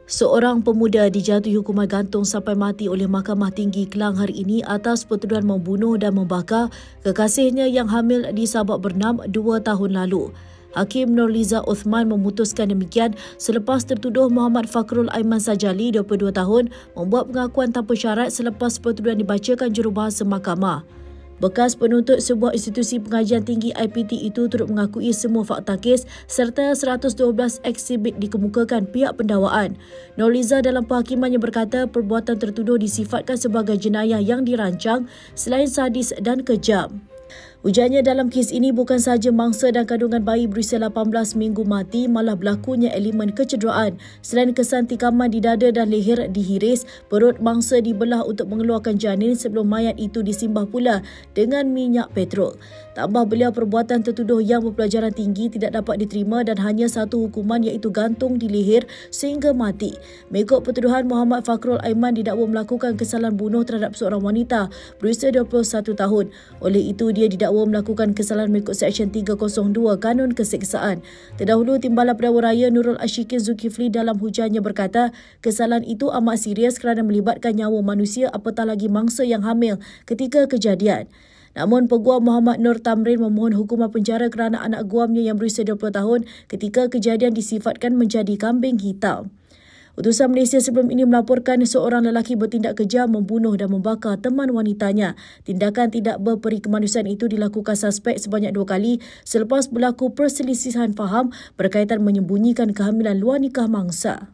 Seorang pemuda dijatuhi hukuman gantung sampai mati oleh Mahkamah Tinggi Kelang hari ini atas pertuduhan membunuh dan membakar kekasihnya yang hamil di Sabak Bernam 2 tahun lalu. Hakim Nurliza Uthman memutuskan demikian selepas tertuduh Muhammad Fakrul Aiman Sajali, 22 tahun, membuat pengakuan tanpa syarat selepas pertuduhan dibacakan jurubahasa mahkamah. Bekas penuntut sebuah institusi pengajian tinggi IPT itu turut mengakui semua fakta kes serta 112 eksibit dikemukakan pihak pendakwaan. Nurliza dalam penghakimannya berkata perbuatan tertuduh disifatkan sebagai jenayah yang dirancang selain sadis dan kejam. Ujarnya dalam kes ini bukan sahaja mangsa dan kandungan bayi berusia 18 minggu mati, malah berlakunya elemen kecederaan. Selain kesan tikaman di dada dan leher dihiris, perut mangsa dibelah untuk mengeluarkan janin sebelum mayat itu disimbah pula dengan minyak petrol. Tambah beliau perbuatan tertuduh yang berpelajaran tinggi tidak dapat diterima dan hanya satu hukuman iaitu gantung di leher sehingga mati. Mengikut pertuduhan, Muhammad Fakrul Aiman didakwa melakukan kesalahan bunuh terhadap seorang wanita berusia 21 tahun. Oleh itu, dia didakwa melakukan kesalahan mengikut Seksyen 302 Kanun Keseksaan. Terdahulu, Timbalan Perdana Raya Nurul Ashikin Zulkifli dalam hujannya berkata, kesalahan itu amat serius kerana melibatkan nyawa manusia apatah lagi mangsa yang hamil ketika kejadian. Namun, Peguam Muhammad Nur Tamrin memohon hukuman penjara kerana anak guamnya yang berusia 20 tahun ketika kejadian disifatkan menjadi kambing hitam. Utusan Malaysia sebelum ini melaporkan seorang lelaki bertindak kejam membunuh dan membakar teman wanitanya. Tindakan tidak berperi kemanusiaan itu dilakukan suspek sebanyak 2 kali selepas berlaku perselisihan faham berkaitan menyembunyikan kehamilan luar nikah mangsa.